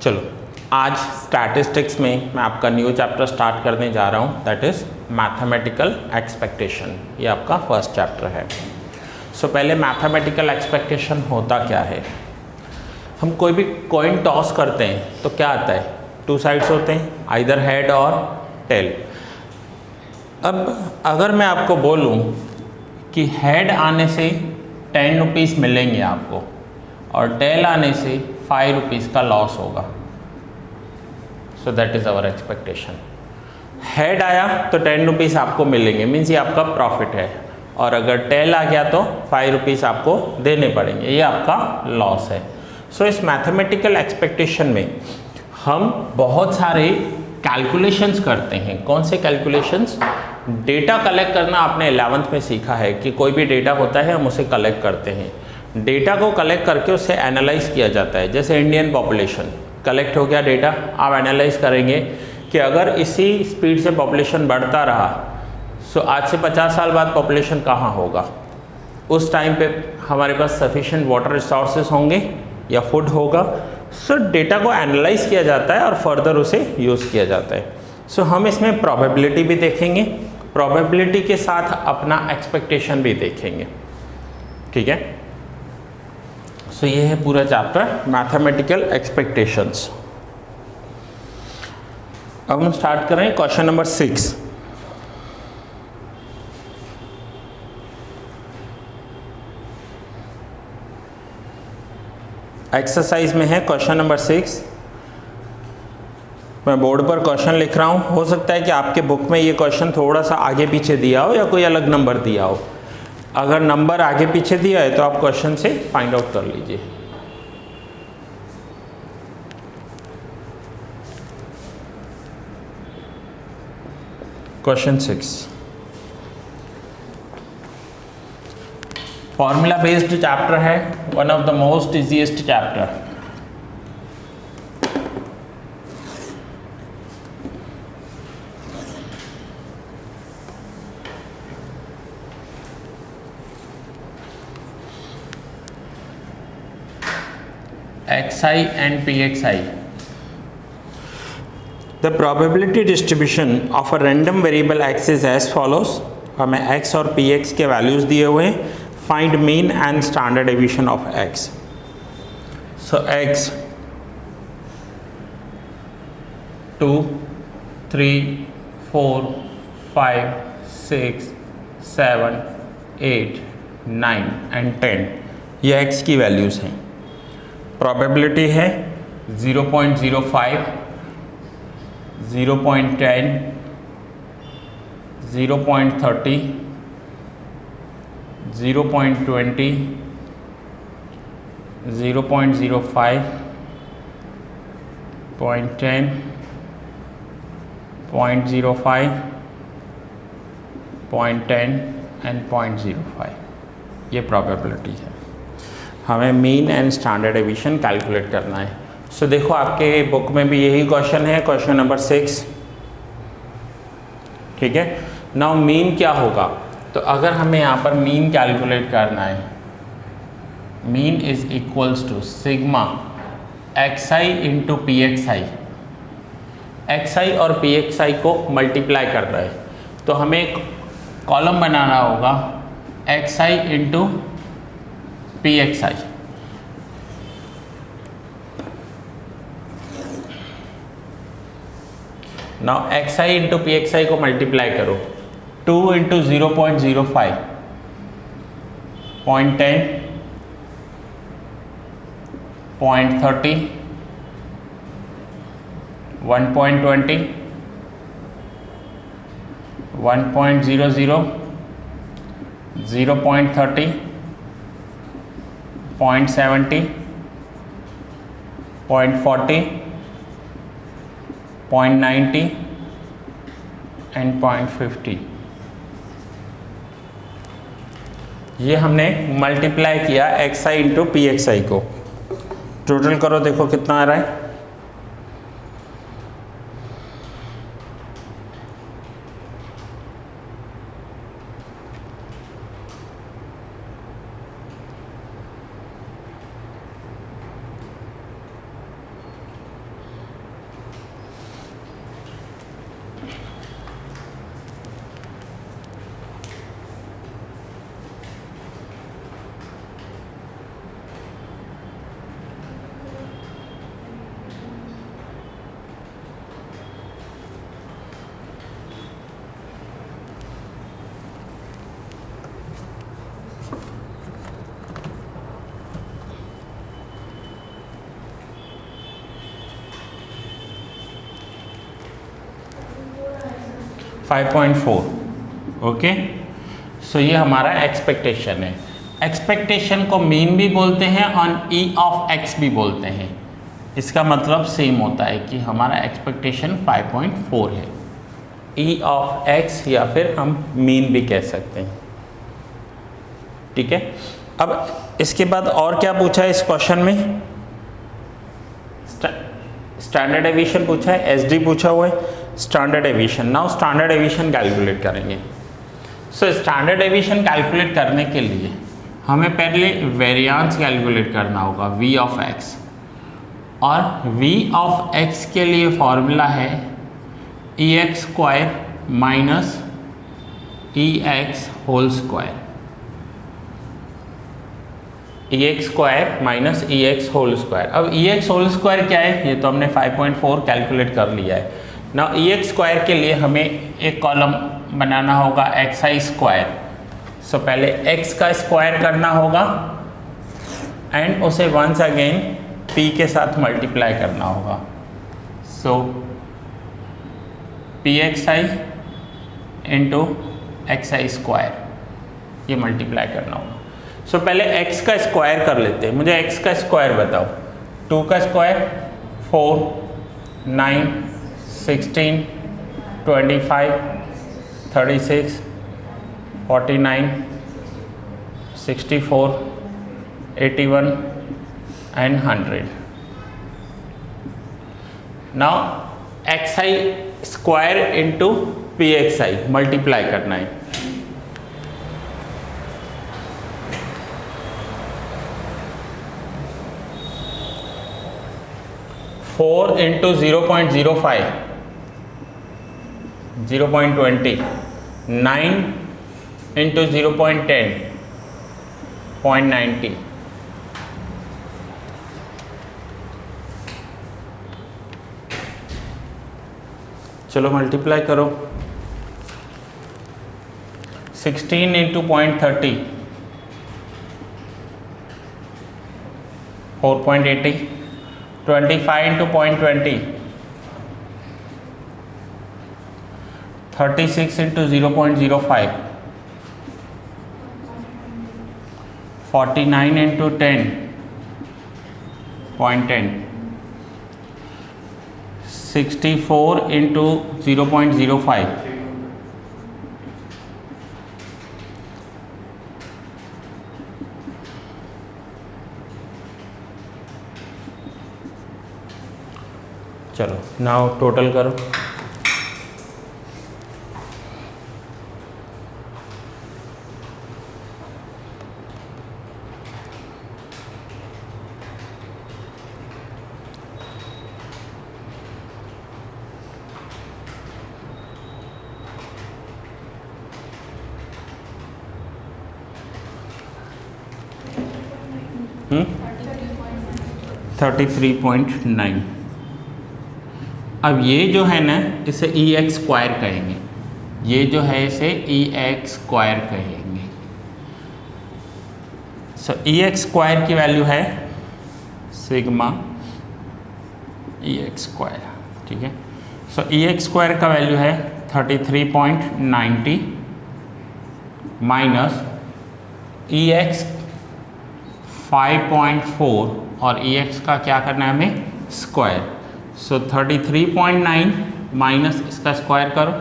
चलो आज स्टैटिस्टिक्स में मैं आपका न्यू चैप्टर स्टार्ट करने जा रहा हूँ, दैट इज़ मैथमेटिकल एक्सपेक्टेशन। ये आपका फर्स्ट चैप्टर है। सो पहले मैथमेटिकल एक्सपेक्टेशन होता क्या है। हम कोई भी कॉइन टॉस करते हैं तो क्या आता है, टू साइड्स होते हैं, आइदर हेड और टेल। अब अगर मैं आपको बोलूं कि हेड आने से 10 रुपीज़ मिलेंगे आपको और टेल आने से 5 रुपीज़ का लॉस होगा, so that is our expectation. Head आया तो 10 रुपीज़ आपको मिलेंगे, मीन्स ये आपका प्रॉफिट है, और अगर टेल आ गया तो 5 रुपीज़ आपको देने पड़ेंगे, ये आपका लॉस है। सो इस मैथमेटिकल एक्सपेक्टेशन में हम बहुत सारे कैलकुलेशंस करते हैं। कौन से कैलकुलेशंस? डेटा कलेक्ट करना आपने 11th में सीखा है कि कोई भी डेटा होता है हम उसे कलेक्ट करते हैं। डेटा को कलेक्ट करके उसे एनालाइज किया जाता है। जैसे इंडियन पॉपुलेशन कलेक्ट हो गया डेटा, आप एनालाइज करेंगे कि अगर इसी स्पीड से पॉपुलेशन बढ़ता रहा सो आज से 50 साल बाद पॉपुलेशन कहाँ होगा, उस टाइम पे हमारे पास सफिशिएंट वाटर रिसोर्सेज होंगे या फूड होगा। सो डेटा को एनालाइज किया जाता है और फर्दर उसे यूज़ किया जाता है। सो हम इसमें प्रोबेबिलिटी भी देखेंगे, प्रोबेबिलिटी के साथ अपना एक्सपेक्टेशन भी देखेंगे, ठीक है। सो ये है पूरा चैप्टर मैथमेटिकल एक्सपेक्टेशंस। अब हम स्टार्ट कर रहे हैं क्वेश्चन नंबर 6। एक्सरसाइज में है क्वेश्चन नंबर 6। मैं बोर्ड पर क्वेश्चन लिख रहा हूँ, हो सकता है कि आपके बुक में ये क्वेश्चन थोड़ा सा आगे पीछे दिया हो या कोई अलग नंबर दिया हो। अगर नंबर आगे पीछे दिया है तो आप क्वेश्चन से फाइंड आउट कर लीजिए। क्वेश्चन 6 फॉर्मूला बेस्ड चैप्टर है, one of the most easiest chapter. XI and PXI. The probability distribution of a random variable x is as follows. हमें x और px के वैल्यूज दिए हुए हैं। Find mean and standard deviation of x. So x 2, 3, 4, 5, 6, 7, 8, 9 and 10 ये x की values हैं। Probability है 0.05, 0.10, 0.30, 0.20, 0.05, 0.10, 0.05, 0.10 एंड 0.05 ये प्रोबेबिलिटी है। हमें mean and standard deviation calculate करना है। सो देखो आपके बुक में भी यही क्वेश्चन है, क्वेश्चन नंबर 6, ठीक है। नाउ मीन क्या होगा, तो अगर हमें यहाँ पर मीन कैलकुलेट करना है, mean is equals to sigma XI into PXI। XI और PXI को मल्टीप्लाई करना है तो हमें एक कॉलम बनाना होगा XI into PXI। Now XI into PXI को मल्टीप्लाई करो, 2 इंटू 0.05, 0.10, 0.30, 1.20, 1.00, 0.30, 0.70, 0.40, 0.90 एंड 0.50। ये हमने मल्टीप्लाई किया XI इंटू PXI को। टोटल करो, देखो कितना आ रहा है। 5.4। ओके, सो ये हमारा एक्सपेक्टेशन है। एक्सपेक्टेशन को मीन भी बोलते हैं और ई ऑफ एक्स भी बोलते हैं। इसका मतलब सेम होता है कि हमारा एक्सपेक्टेशन 5.4 है। ई ऑफ एक्स या फिर हम मीन भी कह सकते हैं। ठीक है, अब इसके बाद और क्या पूछा है इस क्वेश्चन में? स्टैंडर्ड डेविएशन पूछा है, एसडी पूछा हुआ है, standard deviation. Now standard deviation calculate करेंगे। सो स्टैंडर्ड डेविएशन कैलकुलेट करने के लिए हमें पहले वेरिएंस कैलकुलेट करना होगा v ऑफ x, और v ऑफ x के लिए फॉर्मूला है ex square minus ex whole square. ex square minus ex whole square. अब ex होल स्क्वायर क्या है? ये तो हमने 5.4 कैलकुलेट कर लिया है ना। ex स्क्वायर के लिए हमें एक कॉलम बनाना होगा xi स्क्वायर। सो पहले x का स्क्वायर करना होगा एंड उसे वंस अगेन p के साथ मल्टीप्लाई करना होगा। सो pxi इंटू xi स्क्वायर ये मल्टीप्लाई करना होगा। सो पहले x का स्क्वायर कर लेते हैं। मुझे x का स्क्वायर बताओ। 2 का square 4, 9, 16, 25, 36, 49, 64, 81 and 100। Now xi square into pxi multiply करना है। फोर इंटू 0.05 0.20, 9 इंटू 0.10 0.90, चलो मल्टीप्लाई करो। 16 into 0.30 4.80, 25 into 0.20 36 into 0.05 49 into 10.10 64 into 0.05 चलो नाउ टोटल करो। हम्म 33.9। अब ये जो है ना इसे ex स्क्वायर कहेंगे। ये जो है इसे ex स्क्वायर कहेंगे। सो ex स्क्वायर की वैल्यू है सिग्मा ex स्क्वायर। ठीक है, सो ex स्क्वायर का वैल्यू है 33.90 माइनस ex 5.4 और ex का क्या करना है हमें? स्क्वायर। सो 33.9 माइनस इसका स्क्वायर करो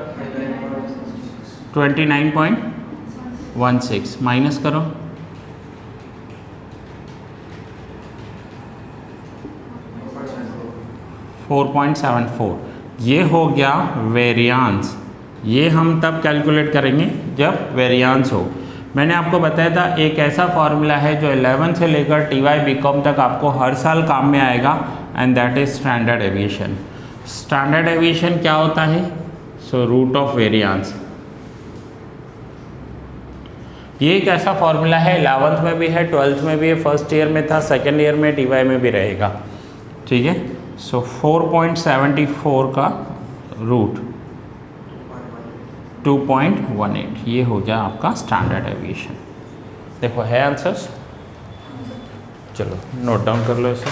29.16 माइनस करो 4.74। ये हो गया वेरिएंस। ये हम तब कैलकुलेट करेंगे जब वेरिएंस हो। मैंने आपको बताया था एक ऐसा फॉर्मूला है जो 11 से लेकर TY BCom तक आपको हर साल काम में आएगा and that is standard deviation. Standard deviation क्या होता है? So root of variance. ये एक ऐसा फॉर्मूला है 11th में भी है, 12th में भी है, फर्स्ट ईयर में था, सेकेंड ईयर में TY में भी रहेगा। ठीक है, सो 4.74 का रूट 2.18 ये हो गया आपका स्टैंडर्ड डेविएशन। देखो है आंसर्स, चलो नोट डाउन कर लो इसे।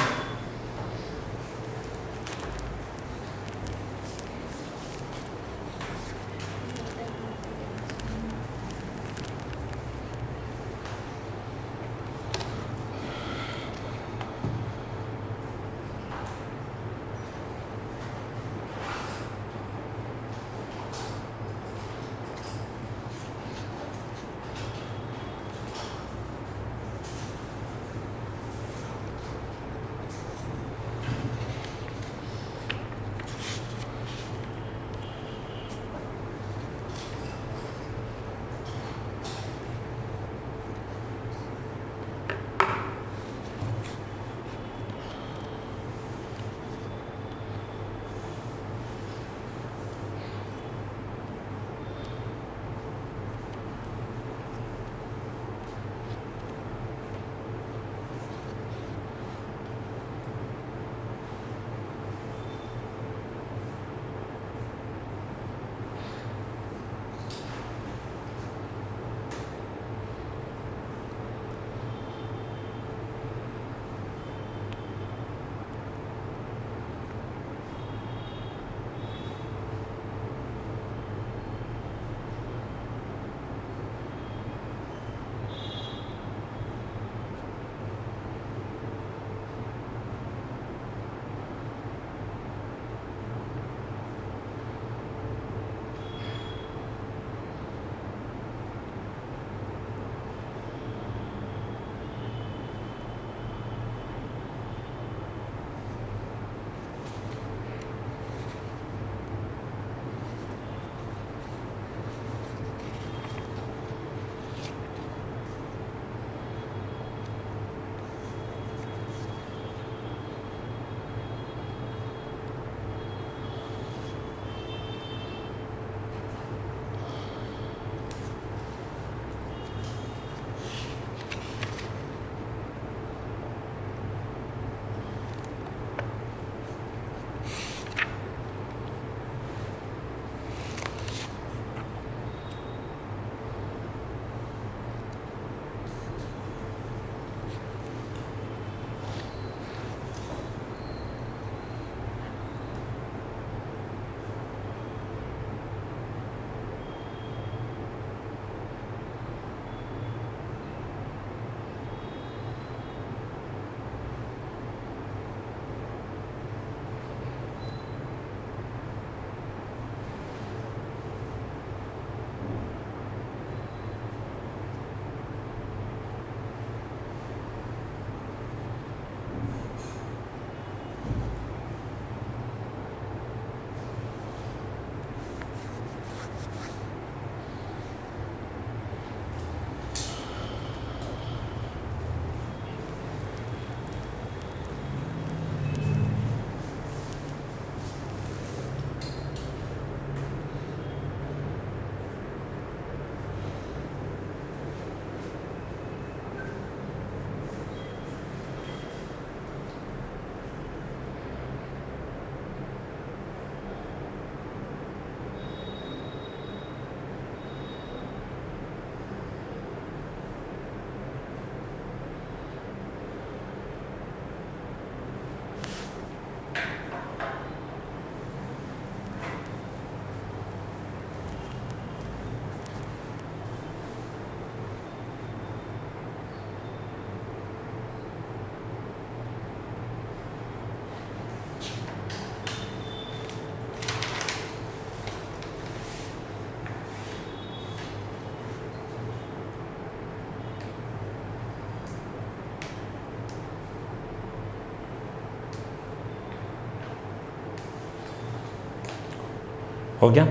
हो गया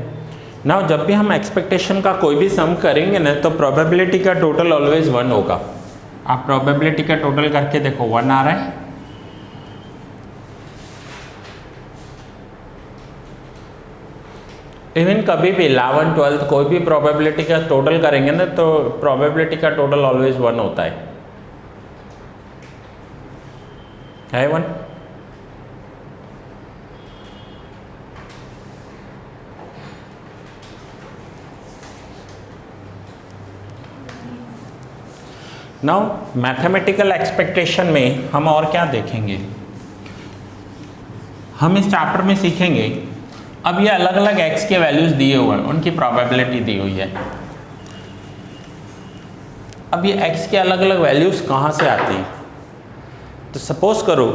ना। जब भी हम एक्सपेक्टेशन का कोई भी सम करेंगे ना तो प्रोबेबिलिटी का टोटल ऑलवेज 1 होगा। आप प्रोबेबिलिटी का टोटल करके देखो 1 आ रहा है। इवन कभी भी 11, 12 कोई भी प्रोबेबिलिटी का टोटल करेंगे ना तो प्रोबेबिलिटी का टोटल ऑलवेज 1 होता है 1। नाउ मैथमेटिकल एक्सपेक्टेशन में हम और क्या देखेंगे, हम इस चैप्टर में सीखेंगे। अब ये अलग अलग x के वैल्यूज दिए हुए हैं, उनकी प्रोबेबिलिटी दी हुई है। अब ये x के अलग अलग वैल्यूज कहाँ से आती हैं? तो सपोज करो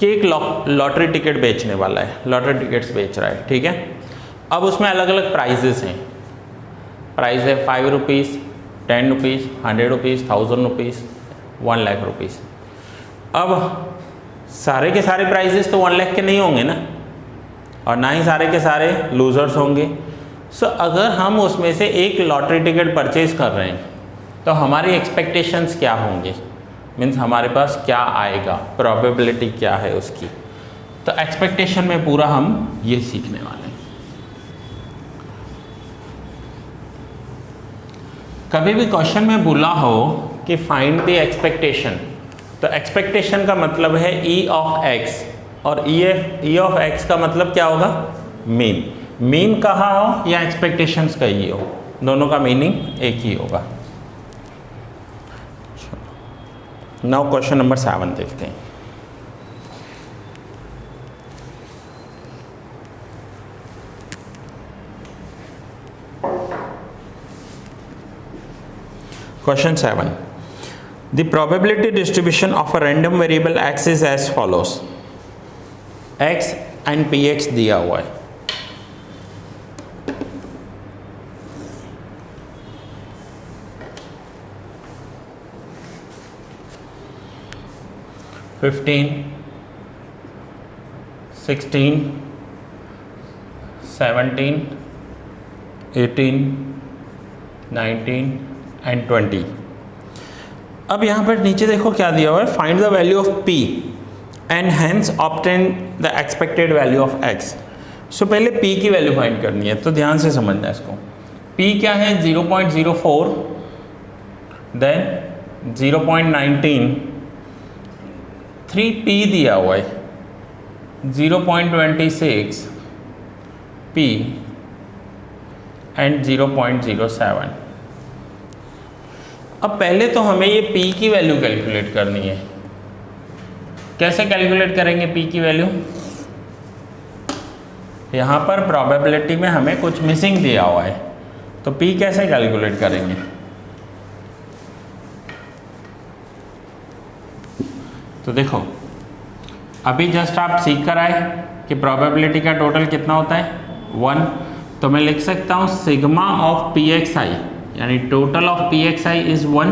कि एक लॉटरी टिकट बेचने वाला है, लॉटरी टिकट्स बेच रहा है, ठीक है। अब उसमें अलग अलग प्राइजेस हैं। प्राइस है 5 rupees, 10 rupees, 100 rupees, 1000 rupees, 1 lakh rupees. अब सारे के सारे प्राइजेस तो 1 लाख के नहीं होंगे ना, और ना ही सारे के सारे लूजर्स होंगे। सो अगर हम उसमें से एक लॉटरी टिकट परचेज कर रहे हैं तो हमारी एक्सपेक्टेशंस क्या होंगे, मीन्स हमारे पास क्या आएगा, प्रोबेबिलिटी क्या है उसकी। तो एक्सपेक्टेशन में पूरा हम ये सीखने वाले हैं। कभी भी क्वेश्चन में बोला हो कि फाइंड द एक्सपेक्टेशन, तो एक्सपेक्टेशन का मतलब है ई ऑफ एक्स, और ई ऑफ एक्स का मतलब क्या होगा, मीन। मीन कहाँ हो या एक्सपेक्टेशंस का ही हो, दोनों का मीनिंग एक ही होगा। नाउ क्वेश्चन नंबर 7 देखते हैं। Question 7. The probability distribution of a random variable x is as follows. x and px दिया हुआ है। $15, $16, $17, $18, $19 एंड 20। अब यहाँ पर नीचे देखो क्या दिया हुआ है, find the value of p and hence obtain the expected value of x। सो पहले p की वैल्यू फाइंड करनी है, तो ध्यान से समझना है इसको। p क्या है 0.04, देन 0.19, 3p दिया हुआ है 0.26, p एंड 0.07। अब पहले तो हमें ये p की वैल्यू कैलकुलेट करनी है। कैसे कैलकुलेट करेंगे p की वैल्यू? यहाँ पर प्रोबेबिलिटी में हमें कुछ मिसिंग दिया हुआ है, तो p कैसे कैलकुलेट करेंगे? तो देखो अभी जस्ट आप सीख कर आए कि प्रोबेबिलिटी का टोटल कितना होता है 1, तो मैं लिख सकता हूँ सिग्मा ऑफ पी एक्स आई, यानी total of P x I is 1।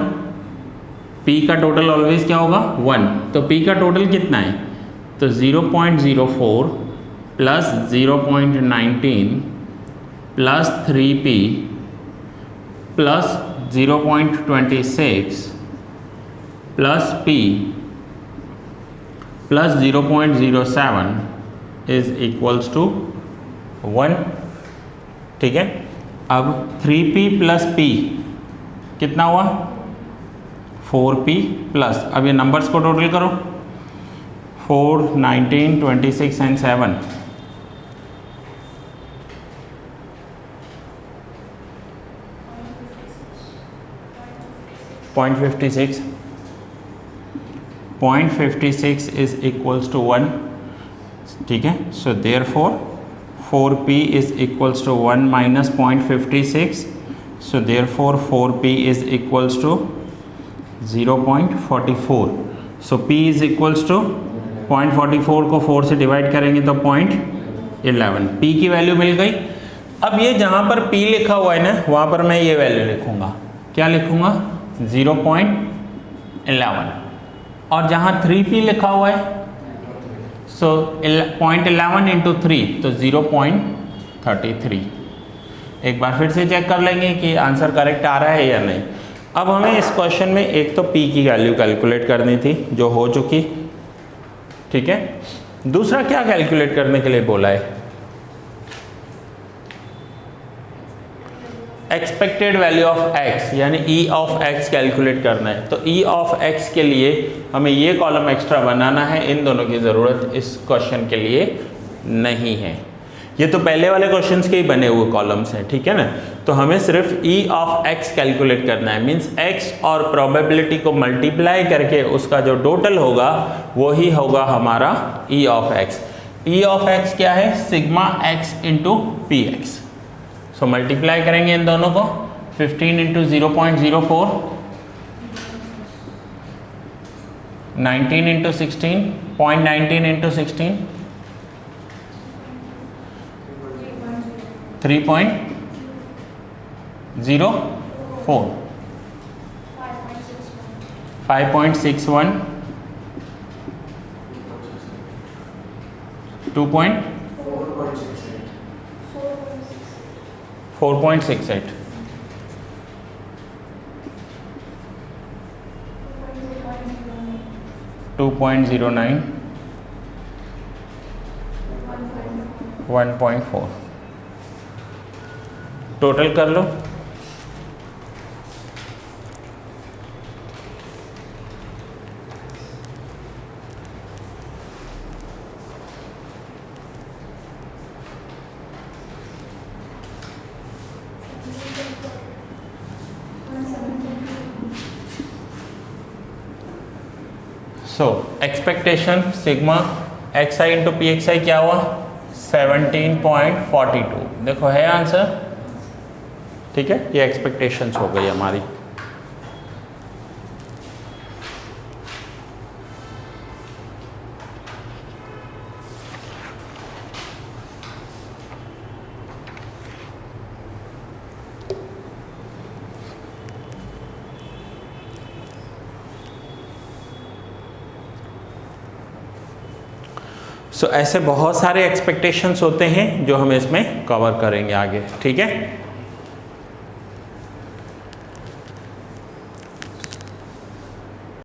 p का टोटल ऑलवेज क्या होगा 1, तो p का टोटल कितना है, तो 0.04 plus 0.19 plus 3p plus 0.26 plus p plus 0.07 is equals to 1। ठीक है, अब 3p प्लस p कितना हुआ 4p प्लस, अब ये नंबर्स को टोटल करो 4, 19, 26 एंड 7, .56 इज इक्वल्स टू 1। ठीक है, so therefore 4p is equals to 1 minus 0.56, so therefore 4p is equals to 0.44, so p is equals to 0.44 को 4 से डिवाइड करेंगे तो 0.11, p की वैल्यू मिल गई। अब ये जहाँ पर p लिखा हुआ है ना, वहाँ पर मैं ये वैल्यू लिखूँगा, क्या लिखूँगा 0.11, और जहाँ 3p लिखा हुआ है सो 0.11 इंटू 3 तो 0.3, 33। एक बार फिर से चेक कर लेंगे कि आंसर करेक्ट आ रहा है या नहीं। अब हमें इस क्वेश्चन में एक तो p की वैल्यू कैलकुलेट करनी थी जो हो चुकी, ठीक है। दूसरा क्या कैलकुलेट करने के लिए बोला है? एक्सपेक्टेड वैल्यू ऑफ x यानी e ऑफ x कैलकुलेट करना है। तो e ऑफ x के लिए हमें ये कॉलम एक्स्ट्रा बनाना है, इन दोनों की ज़रूरत इस क्वेश्चन के लिए नहीं है। ये तो पहले वाले क्वेश्चंस के ही बने हुए कॉलम्स हैं, ठीक है ना। तो हमें सिर्फ e ऑफ x कैलकुलेट करना है, मीन्स x और प्रोबेबिलिटी को मल्टीप्लाई करके उसका जो टोटल होगा वो ही होगा हमारा e of x। e of x क्या है? Sigma x into P x. So multiply करेंगे इन दोनों को, 15 इंटू 0.04, 19 इंटू 16, 0.19 इंटू 16, 3.04, 5.61, 4.68, 2.09, 1.4। टोटल कर लो। सो एक्सपेक्टेशन सिग्मा एक्स आई इंटू पी एक्स आई क्या हुआ? 17.42। देखो है आंसर, ठीक है। ये एक्सपेक्टेशंस हो गई हमारी। सो ऐसे बहुत सारे एक्सपेक्टेशंस होते हैं जो हम इसमें कवर करेंगे आगे, ठीक है।